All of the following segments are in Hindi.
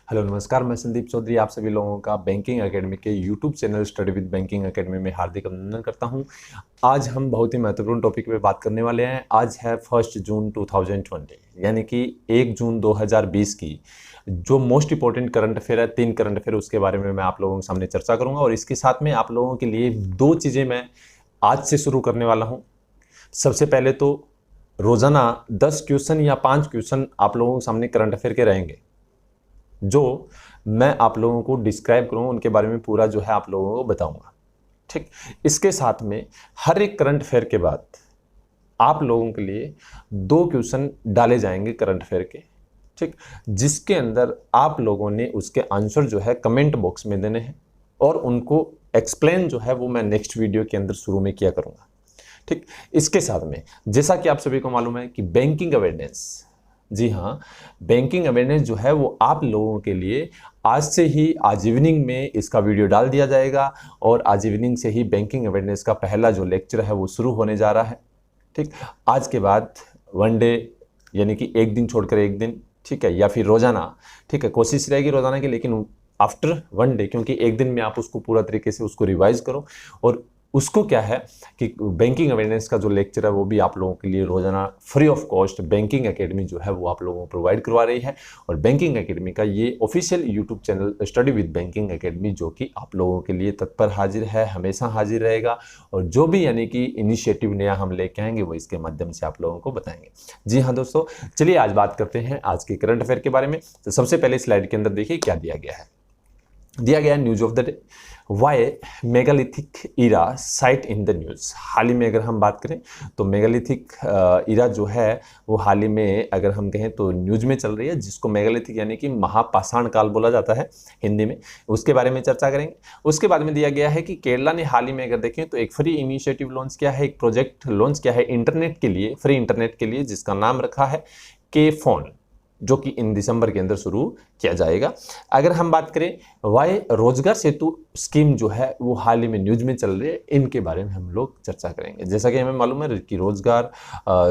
हेलो नमस्कार, मैं संदीप चौधरी आप सभी लोगों का बैंकिंग एकेडमी के YouTube channel study with banking academy में हार्दिक अभिनंदन करता हूं। आज हम बहुत ही महत्वपूर्ण टॉपिक पे बात करने वाले हैं। आज है 1 जून 2020 यानी कि 1 जून 2020 की जो मोस्ट इंपॉर्टेंट करंट अफेयर है, 3 करंट अफेयर, उसके बारे में मैं आप लोगों के सामने चर्चा करूँगा। और इसके साथ में आप लोगों के लिए 2 चीज़ें मैं आज से शुरू करने वाला हूँ। सबसे पहले तो रोज़ाना 10 क्वेश्चन या 5 क्वेश्चन आप लोगों के सामने करंट अफेयर के रहेंगे, जो मैं आप लोगों को डिस्क्राइब करूँगा, उनके बारे में पूरा जो है आप लोगों को बताऊंगा। ठीक, इसके साथ में हर एक करंट अफेयर के बाद आप लोगों के लिए 2 क्वेश्चन डाले जाएंगे करंट अफेयर के, ठीक, जिसके अंदर आप लोगों ने उसके आंसर जो है कमेंट बॉक्स में देने हैं और उनको एक्सप्लेन जो है वो मैं नेक्स्ट वीडियो के अंदर शुरू में किया करूँगा। ठीक, इसके साथ में जैसा कि आप सभी को मालूम है कि बैंकिंग अवेयरनेस, जी हाँ, बैंकिंग अवेयरनेस जो है वो आप लोगों के लिए आज से ही, आज इवनिंग में इसका वीडियो डाल दिया जाएगा और आज इवनिंग से ही बैंकिंग अवेयरनेस का पहला जो लेक्चर है वो शुरू होने जा रहा है। ठीक, आज के बाद वन डे यानी कि एक दिन छोड़कर एक दिन, ठीक है, या फिर रोजाना, ठीक है, कोशिश रहेगी रोजाना की, लेकिन आफ्टर वन डे, क्योंकि एक दिन में आप उसको पूरा तरीके से उसको रिवाइज करो। और उसको क्या है कि बैंकिंग अवेयरनेस का जो लेक्चर है वो भी आप लोगों के लिए रोजाना free of cost banking academy जो है वो आप लोगों को प्रोवाइड करवा रही है। और बैंकिंग एकेडमी का ये official YouTube channel study with banking academy जो कि आप लोगों के लिए तत्पर हाजिर है, हमेशा हाजिर रहेगा। और जो भी यानी कि इनिशिएटिव नया हम लेके आएंगे वो इसके माध्यम से आप लोगों को बताएंगे। जी हाँ दोस्तों, चलिए आज बात करते हैं आज के करंट अफेयर के बारे में। तो सबसे पहले स्लाइड के अंदर देखिए क्या दिया गया है। दिया गया news of the day, why megalithic era site in the news. हाल ही में अगर हम बात करें तो मेगालिथिक इरा जो है वो हाल ही में अगर हम कहें तो न्यूज़ में चल रही है, जिसको मेगालिथिक यानी कि महापाषाण काल बोला जाता है हिंदी में, उसके बारे में चर्चा करेंगे। उसके बाद में दिया गया है कि केरला ने हाल ही में अगर देखें तो एक फ्री इनिशिएटिव लॉन्च किया है, एक प्रोजेक्ट लॉन्च किया है इंटरनेट के लिए, फ्री इंटरनेट के लिए, जिसका नाम रखा है के फोन, जो कि इन दिसंबर के अंदर शुरू किया जाएगा। अगर हम बात करें वाई रोजगार सेतु स्कीम जो है वो हाल ही में न्यूज में चल रही है, इनके बारे में हम लोग चर्चा करेंगे। जैसा कि हमें मालूम है कि रोजगार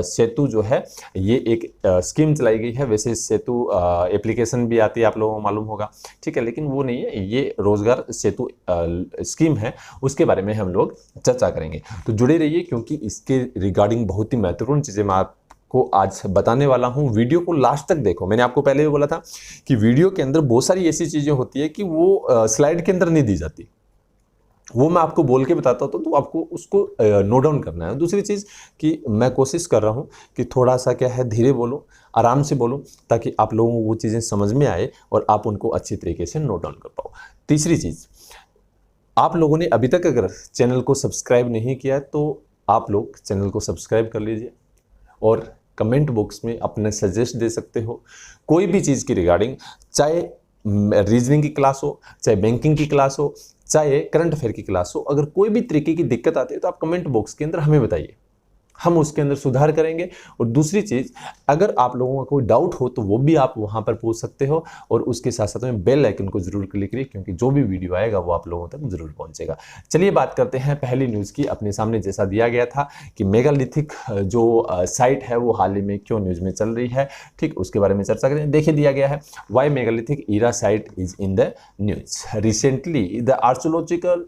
सेतु जो है ये एक स्कीम चलाई गई है। वैसे सेतु एप्लीकेशन भी आती है, आप लोगों को मालूम होगा, ठीक है, लेकिन वो नहीं है, ये रोजगार सेतु स्कीम है, उसके बारे में हम लोग चर्चा करेंगे। तो जुड़े रहिए, क्योंकि इसके रिगार्डिंग बहुत ही महत्वपूर्ण चीज़ें मैं को आज बताने वाला हूं। वीडियो को लास्ट तक देखो। मैंने आपको पहले भी बोला था कि वीडियो के अंदर बहुत सारी ऐसी चीजें होती है कि वो स्लाइड के अंदर नहीं दी जाती, वो मैं आपको बोल के बताता हूं, तो आपको उसको नोट डाउन करना है। दूसरी चीज कि मैं कोशिश कर रहा हूं कि थोड़ा सा क्या है, धीरे बोलूं, आराम से बोलूं, ताकि आप लोगों को वो चीजें समझ में आए और आप उनको अच्छी तरीके से नोट डाउन कर पाओ। तीसरी चीज, आप लोगों ने अभी तक अगर चैनल को सब्सक्राइब नहीं किया तो आप लोग चैनल को सब्सक्राइब कर लीजिए और कमेंट बॉक्स में अपने सजेस्ट दे सकते हो कोई भी चीज़ की रिगार्डिंग, चाहे रीजनिंग की क्लास हो, चाहे बैंकिंग की क्लास हो, चाहे करंट अफेयर की क्लास हो। अगर कोई भी तरीके की दिक्कत आती है तो आप कमेंट बॉक्स के अंदर हमें बताइए, हम उसके अंदर सुधार करेंगे। और दूसरी चीज़, अगर आप लोगों का कोई डाउट हो तो वो भी आप वहाँ पर पूछ सकते हो। और उसके साथ साथ में बेल आइकन को जरूर क्लिक करिए, क्योंकि जो भी वीडियो आएगा वो आप लोगों तक जरूर पहुँचेगा। चलिए बात करते हैं पहली न्यूज़ की। अपने सामने जैसा दिया गया था कि मेगालिथिक जो साइट है वो हाल ही में क्यों न्यूज़ में चल रही है, ठीक, उसके बारे में चर्चा करें। देखिए दिया गया है, why megalithic era site is in the news recently the Archaeological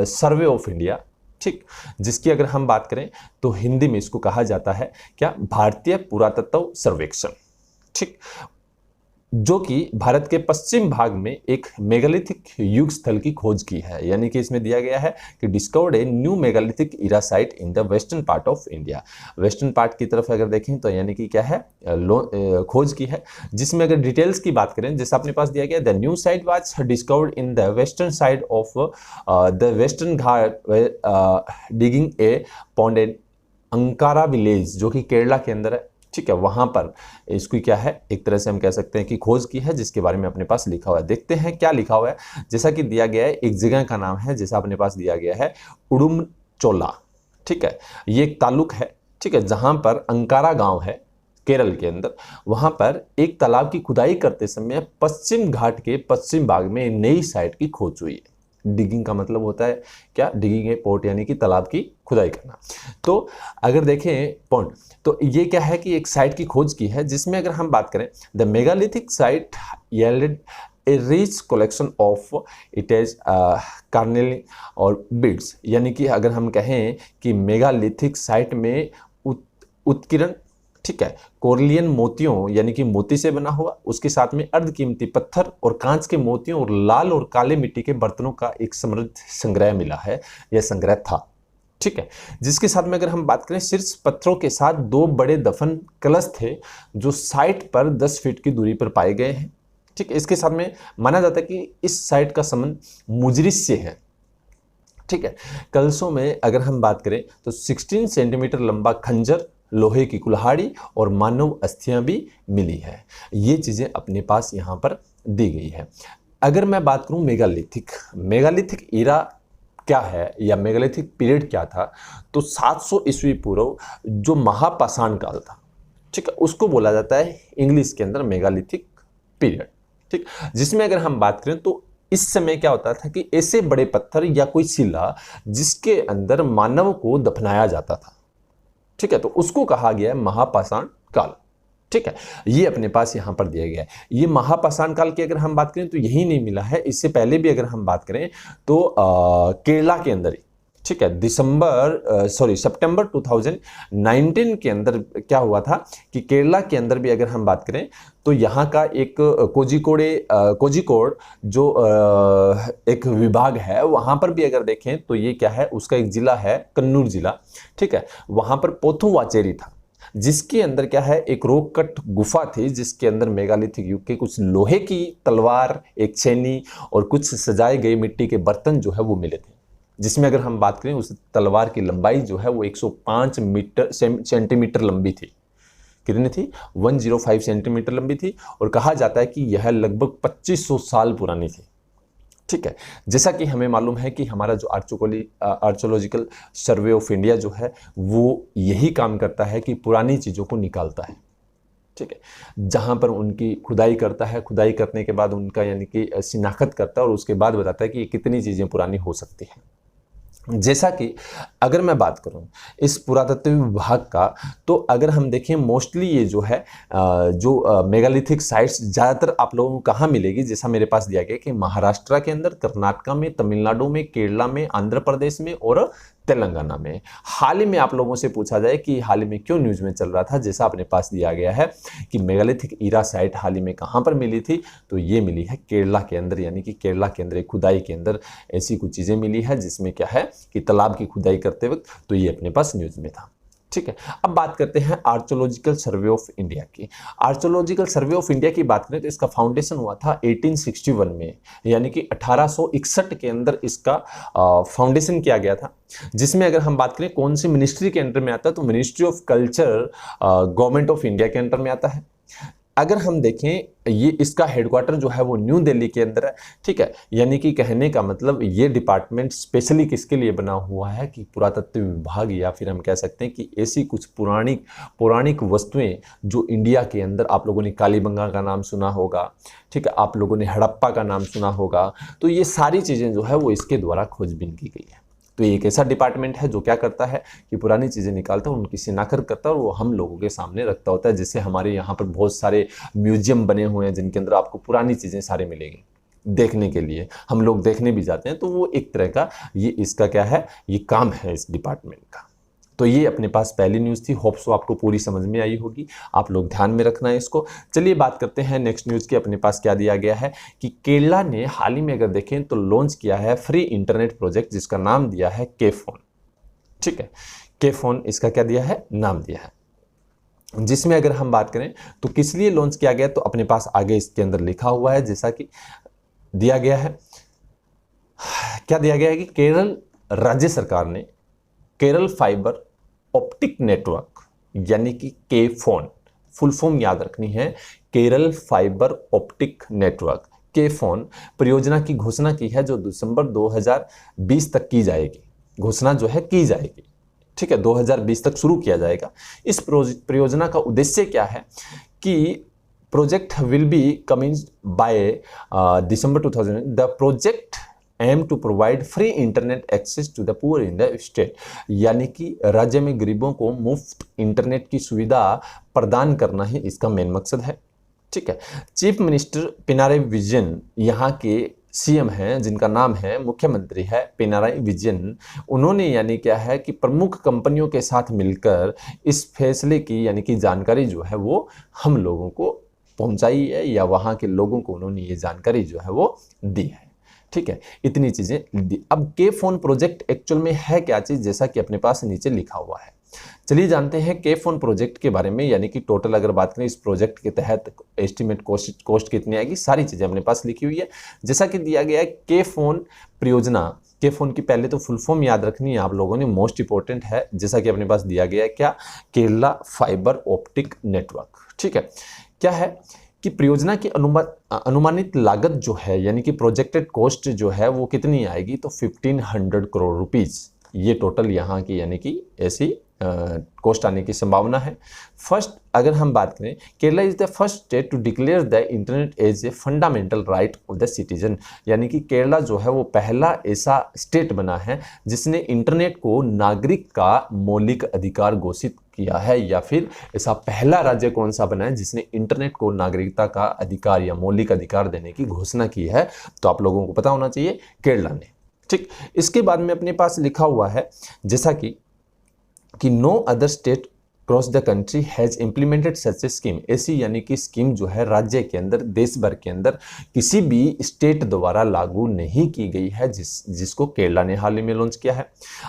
Survey of India, ठीक, जिसकी अगर हम बात करें तो हिंदी में इसको कहा जाता है क्या, भारतीय पुरातत्व सर्वेक्षण, ठीक, जो कि भारत के पश्चिम भाग में एक मेगालिथिक युग स्थल की खोज की है। यानी कि इसमें दिया गया है कि discovered a new megalithic era site in the western part of India. Western part की तरफ अगर देखें तो यानी कि क्या है, खोज की है, जिसमें अगर डिटेल्स की बात करें, जैसा अपने पास दिया गया, the new site was discovered in the western side of the western Ghat digging A pond in Ankara village, जो कि केरला के अंदर है, ठीक है। वहां पर इसकी क्या है, एक तरह से हम कह सकते हैं कि खोज की है, जिसके बारे में अपने पास लिखा हुआ है। देखते हैं क्या लिखा हुआ है। जैसा कि दिया गया है, एक जगह का नाम है, जैसा अपने पास दिया गया है, उडुमचोला, ठीक है, ये एक ताल्लुक है, ठीक है, जहां पर अंकारा गांव है केरल के अंदर। वहां पर एक तालाब की खुदाई करते समय पश्चिम घाट के पश्चिम भाग में नई साइट की खोज हुई है। डिगिंग का मतलब होता है क्या, डिगिंग ए पोर्ट यानी कि तालाब की खुदाई करना। तो अगर देखें पॉइंट, तो ये क्या है कि एक साइट की खोज की है, जिसमें अगर हम बात करें, the megalithic site येल्डेड A rich collection of it is Cornell और बीड्स, यानी कि अगर हम कहें कि मेगालिथिक साइट में उत्कीर्ण, ठीक है, कोरलियन मोतियों यानी कि मोती से बना हुआ, उसके साथ में अर्धकीमती पत्थर और कांच के मोतियों और लाल और काले मिट्टी के बर्तनों का एक समृद्ध संग्रह मिला है, यह संग्रह था, ठीक है। जिसके साथ में अगर हम बात करें, शीर्ष पत्थरों के साथ 2 बड़े दफन कलश थे जो साइट पर 10 फीट की दूरी पर पाए गए हैं, ठीक है। इसके साथ में माना जाता है कि इस साइट का संबंध मुजरिस से है, ठीक है। कलशों में अगर हम बात करें तो 16 सेंटीमीटर लंबा खंजर, लोहे की कुल्हाड़ी और मानव अस्थियां भी मिली है। ये चीजें अपने पास यहाँ पर दी गई है। अगर मैं बात करूं मेगालिथिक ईरा क्या है या मेगालिथिक पीरियड क्या था, तो 700 ईस्वी पूर्व जो महापाषाण काल था, ठीक है, उसको बोला जाता है इंग्लिश के अंदर मेगालिथिक पीरियड, ठीक। जिसमें अगर हम बात करें तो इस समय क्या होता था कि ऐसे बड़े पत्थर या कोई शिला जिसके अंदर मानव को दफनाया जाता था, ठीक है, तो उसको कहा गया है महापाषाण काल, ठीक है। ये अपने पास यहां पर दिया गया है। ये महापाषाण काल की अगर हम बात करें तो यही नहीं मिला है, इससे पहले भी अगर हम बात करें तो केरला के अंदर ही, ठीक है, सितंबर 2019 के अंदर क्या हुआ था कि केरला के अंदर भी अगर हम बात करें तो यहाँ का एक कोझिकोड जो एक विभाग है, वहाँ पर भी अगर देखें तो ये क्या है, उसका एक जिला है कन्नूर जिला, ठीक है। वहाँ पर पोथुवाचेरी था, जिसके अंदर क्या है, एक रॉक कट गुफा थी जिसके अंदर मेगालिथिक युग के कुछ लोहे की तलवार, एक छेनी और कुछ सजाए गए मिट्टी के बर्तन जो है वो मिले थे। जिसमें अगर हम बात करें उस तलवार की लंबाई जो है वो 105 सेंटीमीटर लंबी थी। कितनी थी? 105 सेंटीमीटर लंबी थी और कहा जाता है कि यह लगभग 2500 साल पुरानी थी, ठीक है। जैसा कि हमें मालूम है कि हमारा जो आर्कियोलॉजिकल सर्वे ऑफ इंडिया जो है वो यही काम करता है कि पुरानी चीज़ों को निकालता है, ठीक है। जहाँ पर उनकी खुदाई करता है, खुदाई करने के बाद उनका यानी कि शिनाख्त करता है और उसके बाद बताता है कि कितनी चीज़ें पुरानी हो सकती हैं। जैसा कि अगर मैं बात करूं इस पुरातत्व विभाग का, तो अगर हम देखें मोस्टली ये जो है जो मेगालिथिक साइट्स ज़्यादातर आप लोगों को कहाँ मिलेगी, जैसा मेरे पास दिया गया कि महाराष्ट्र के अंदर, कर्नाटका में, तमिलनाडु में, केरला में, आंध्र प्रदेश में और तेलंगाना में। हाल ही में आप लोगों से पूछा जाए कि हाल ही में क्यों न्यूज़ में चल रहा था, जैसा अपने पास दिया गया है कि मेगालिथिक ईरा साइट हाल ही में कहाँ पर मिली थी, तो ये मिली है केरला के अंदर, यानी कि केरला के अंदर एक खुदाई के अंदर ऐसी कुछ चीज़ें मिली है जिसमें क्या है कि तालाब की खुदाई करते वक्त, तो ये अपने पास न्यूज़ में था, ठीक है। अब बात करते हैं आर्कियोलॉजिकल सर्वे ऑफ इंडिया की। आर्कियोलॉजिकल सर्वे ऑफ इंडिया की बात करें तो इसका फाउंडेशन हुआ था 1861 में, यानी कि 1861 के अंदर इसका फाउंडेशन किया गया था। जिसमें अगर हम बात करें कौन सी मिनिस्ट्री के अंडर में आता है, तो ministry of culture government of India के अंडर में आता है। अगर हम देखें ये इसका हेडक्वार्टर जो है वो न्यू दिल्ली के अंदर है, ठीक है। यानी कि कहने का मतलब ये डिपार्टमेंट स्पेशली किसके लिए बना हुआ है कि पुरातत्व विभाग, या फिर हम कह सकते हैं कि ऐसी कुछ पौराणिक वस्तुएं जो इंडिया के अंदर, आप लोगों ने कालीबंगा का नाम सुना होगा, ठीक है, आप लोगों ने हड़प्पा का नाम सुना होगा, तो ये सारी चीज़ें जो है वो इसके द्वारा खोजबीन की गई है। तो ये एक ऐसा डिपार्टमेंट है जो क्या करता है कि पुरानी चीज़ें निकालता है, उनकी शिनाख्त करता है और वो हम लोगों के सामने रखता होता है। जैसे हमारे यहाँ पर बहुत सारे म्यूजियम बने हुए हैं जिनके अंदर आपको पुरानी चीज़ें सारी मिलेंगी देखने के लिए, हम लोग देखने भी जाते हैं। तो वो एक तरह का ये इसका क्या है, ये काम है इस डिपार्टमेंट का। तो ये अपने पास पहली न्यूज़ थी, होप सो आपको पूरी समझ में आई होगी, आप लोग ध्यान में रखना है इसको। चलिए बात करते हैं नेक्स्ट न्यूज़ की। अपने पास क्या दिया गया है कि केरला ने हाल ही में अगर देखें तो लॉन्च किया है फ्री इंटरनेट प्रोजेक्ट जिसका नाम दिया है के फोन, ठीक है। के फोन इसका क्या दिया है, नाम दिया है। जिसमें अगर हम बात करें तो किस लिए लॉन्च किया गया, तो अपने पास आगे इसके अंदर लिखा हुआ है, जैसा कि दिया गया है, क्या दिया गया है कि केरल राज्य सरकार ने केरल फाइबर ऑप्टिक नेटवर्क यानी कि के फोन, फुल फॉर्म याद रखनी है, केरल फाइबर ऑप्टिक नेटवर्क के फोन परियोजना की घोषणा की है, जो दिसंबर 2020 तक की जाएगी। घोषणा जो है की जाएगी, ठीक है, 2020 तक शुरू किया जाएगा। इस परियोजना का उद्देश्य क्या है कि project will be commissioned by December 2000। The project aim to provide free internet access to the poor in the state, यानी कि राज्य में गरीबों को मुफ्त इंटरनेट की सुविधा प्रदान करना ही इसका मेन मकसद है, ठीक है। चीफ मिनिस्टर पिनाराई विजयन यहाँ के सीएम हैं, जिनका नाम है, मुख्यमंत्री है पिनाराई विजयन। उन्होंने यानी क्या है कि प्रमुख कंपनियों के साथ मिलकर इस फैसले की यानी कि जानकारी जो है वो हम लोगों को पहुंचाई है, या वहाँ के लोगों को उन्होंने ये जानकारी जो है वो दी है। ठीक है, इतनी चीज़ें दी। अब के फोन प्रोजेक्ट एक्चुअल में है क्या चीज़, जैसा कि अपने पास नीचे लिखा हुआ है। चलिए जानते हैं के फोन प्रोजेक्ट के बारे में, यानी कि टोटल अगर बात करें इस प्रोजेक्ट के तहत एस्टिमेट कॉस्ट कितनी आएगी, सारी चीज़ें अपने पास लिखी हुई है। जैसा कि दिया गया है के फोन परियोजना, के फोन की पहले तो फुल फॉर्म याद रखनी है आप लोगों ने, मोस्ट इंपॉर्टेंट है। जैसा कि अपने पास दिया गया है क्या, केरला फाइबर ऑप्टिक नेटवर्क। ठीक है, क्या है कि परियोजना की अनुमानित लागत जो है यानी कि प्रोजेक्टेड कॉस्ट जो है वो कितनी आएगी, तो 1500 करोड़ रुपीस ये टोटल यहाँ की यानी कि ऐसी कॉस्ट आने की संभावना है। फर्स्ट अगर हम बात करें, Kerala is the first state to declare the internet as a fundamental right of the citizen, यानी कि केरला जो है वो पहला ऐसा स्टेट बना है जिसने इंटरनेट को नागरिक का मौलिक अधिकार घोषित किया है, या फिर ऐसा पहला राज्य कौन सा बना है जिसने इंटरनेट को नागरिकता का अधिकार या मौलिक अधिकार देने की घोषणा की है, तो आप लोगों को पता होना चाहिए केरला ने। ठीक, इसके बाद में अपने पास लिखा हुआ है जैसा कि no other state cross the country has implemented such a scheme, ऐसी यानी कि स्कीम जो है राज्य के अंदर, देश भर के अंदर किसी भी स्टेट द्वारा लागू नहीं की गई है जिसको केरला ने हाल ही में लॉन्च किया है।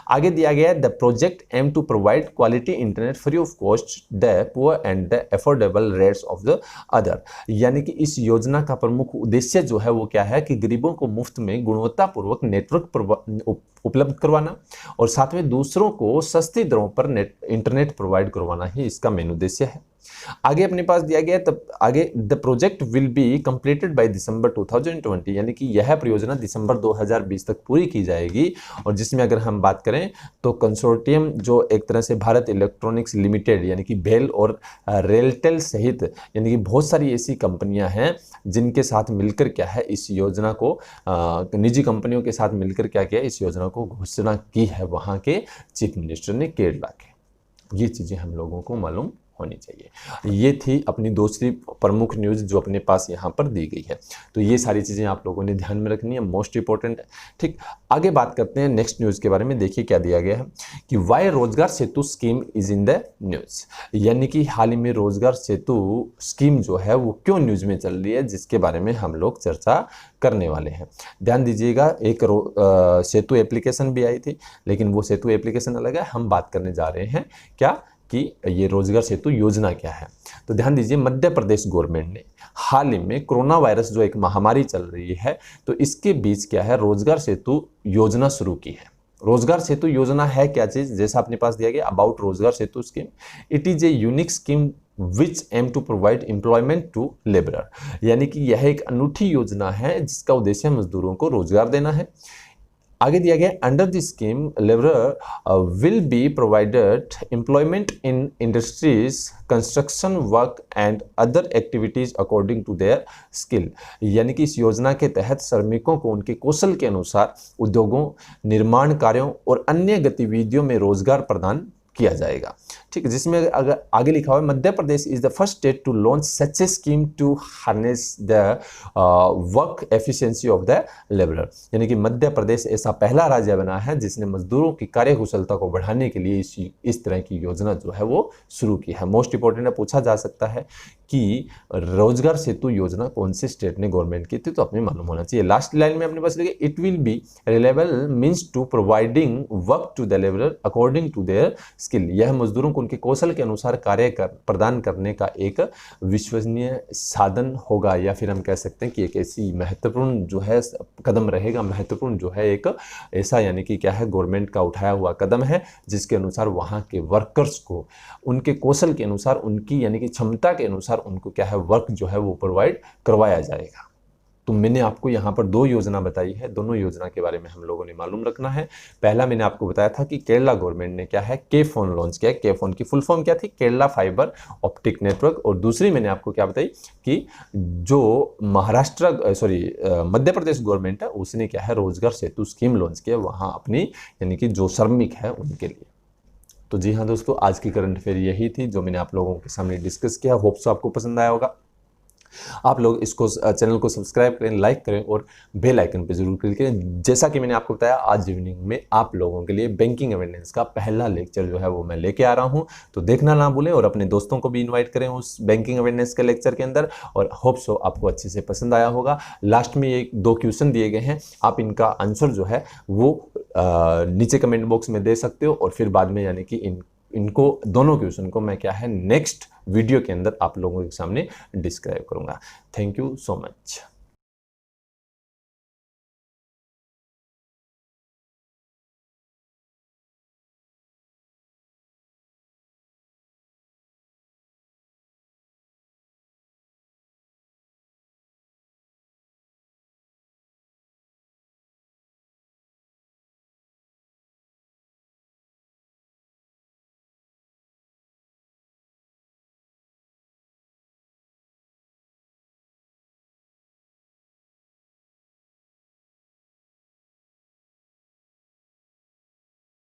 आगे दिया गया है the project aim to provide quality internet free of cost the poor and the affordable rates of the other, यानी कि इस योजना का प्रमुख उद्देश्य जो है वो क्या है कि गरीबों को मुफ्त में गुणवत्तापूर्वक नेटवर्क उपलब्ध करवाना और साथ में दूसरों को सस्ती दरों पर इंटरनेट प्रोवाइड करवाना ही इसका मेन उद्देश्य है। आगे अपने पास दिया गया तब आगे the project will be completed by December 2020, यानी कि यह परियोजना दिसंबर 2020 तक पूरी की जाएगी, और जिसमें अगर हम बात करें तो कंसोर्टियम जो एक तरह से भारत इलेक्ट्रॉनिक्स लिमिटेड यानी कि बेल और रेलटेल सहित यानी कि बहुत सारी ऐसी कंपनियां हैं जिनके साथ मिलकर क्या है इस योजना को निजी कंपनियों के साथ मिलकर क्या किया, इस योजना को घोषणा की है वहाँ के चीफ मिनिस्टर ने केरला के। ये चीज़ें हम लोगों को मालूम होनी चाहिए। ये थी अपनी दूसरी प्रमुख न्यूज़ जो अपने पास यहाँ पर दी गई है, तो ये सारी चीज़ें आप लोगों ने ध्यान में रखनी है, मोस्ट इंपॉर्टेंट है। ठीक, आगे बात करते हैं नेक्स्ट न्यूज़ के बारे में। देखिए क्या दिया गया है कि why Rozgar Setu scheme is in the news, यानी कि हाल ही में रोजगार सेतु स्कीम जो है वो क्यों न्यूज़ में चल रही है, जिसके बारे में हम लोग चर्चा करने वाले हैं। ध्यान दीजिएगा, एक सेतु एप्लीकेशन भी आई थी, लेकिन वो सेतु एप्लीकेशन अलग है। हम बात करने जा रहे हैं क्या कि ये रोजगार सेतु योजना क्या है। तो ध्यान दीजिए, मध्य प्रदेश गवर्नमेंट ने हाल ही में कोरोना वायरस जो एक महामारी चल रही है, तो इसके बीच क्या है रोजगार सेतु योजना शुरू की है। रोजगार सेतु योजना है क्या चीज, जैसा अपने पास दिया गया about Rozgar Setu scheme, it is a unique scheme which aim to provide employment to labourer, यानी कि यह एक अनूठी योजना है जिसका उद्देश्य मजदूरों को रोजगार देना है। आगे दिया गया under the scheme labourer will be provided employment in industries, construction work and other activities according to their skill, यानी कि इस योजना के तहत श्रमिकों को उनके कौशल के अनुसार उद्योगों, निर्माण कार्यों और अन्य गतिविधियों में रोजगार प्रदान किया जाएगा। ठीक है, जिसमें अगर आगे लिखा हुआ है Madhya Pradesh is the first state to launch such a scheme to harness the work efficiency of the labourer, यानी कि मध्य प्रदेश ऐसा पहला राज्य बना है जिसने मजदूरों की कार्यकुशलता को बढ़ाने के लिए इस तरह की योजना जो है वो शुरू की है। मोस्ट इंपॉर्टेंट है, पूछा जा सकता है कि रोजगार सेतु योजना कौन से स्टेट ने गवर्नमेंट की थी, तो अपने मालूम होना चाहिए। लास्ट लाइन में अपने पास लिखे it will be reliable means to providing work to the labourer according to their skill, यह मजदूरों को उनके कौशल के अनुसार प्रदान करने का एक विश्वसनीय साधन होगा, या फिर हम कह सकते हैं कि एक ऐसी महत्वपूर्ण जो है कदम रहेगा, महत्वपूर्ण जो है एक ऐसा यानी कि क्या है गवर्नमेंट का उठाया हुआ कदम है जिसके अनुसार वहाँ के वर्कर्स को उनके कौशल के अनुसार, उनकी यानी कि क्षमता के अनुसार उनको क्या है वर्क जो है वो प्रोवाइड करवाया जाएगा। तो मैंने आपको यहाँ पर दो योजना बताई है, दोनों योजना के बारे में हम लोगों ने मालूम रखना है। पहला मैंने आपको बताया था कि केरला गवर्नमेंट ने क्या है के फोन लॉन्च किया है। के फोन की फुल फॉर्म क्या थी, केरला फाइबर ऑप्टिक नेटवर्क, और दूसरी मैंने आपको क्या बताई कि जो मध्य प्रदेश गवर्नमेंट है उसने क्या है रोजगार सेतु स्कीम लॉन्च किया वहाँ अपनी यानी कि जो श्रमिक है उनके लिए। तो जी हाँ दोस्तों, आज की करंट अफेयर यही थी जो मैंने आप लोगों के सामने डिस्कस किया। होप्स आपको पसंद आया होगा। आप लोग इसको चैनल को सब्सक्राइब करें, लाइक करें और बेल आइकन पे जरूर क्लिक करें। जैसा कि मैंने आपको बताया, आज इवनिंग में आप लोगों के लिए बैंकिंग अवेयरनेस का पहला लेक्चर जो है वो मैं लेके आ रहा हूं, तो देखना ना भूलें और अपने दोस्तों को भी इन्वाइट करें उस बैंकिंग अवेयरनेस के लेक्चर के अंदर। और होप सो आपको अच्छे से पसंद आया होगा। लास्ट में ये 2 क्वेश्चन दिए गए हैं, आप इनका आंसर जो है वो नीचे कमेंट बॉक्स में दे सकते हो और फिर बाद में यानी कि इनको दोनों क्वेश्चन को मैं क्या है नेक्स्ट वीडियो के अंदर आप लोगों के सामने डिस्क्राइब करूंगा। Thank you so much.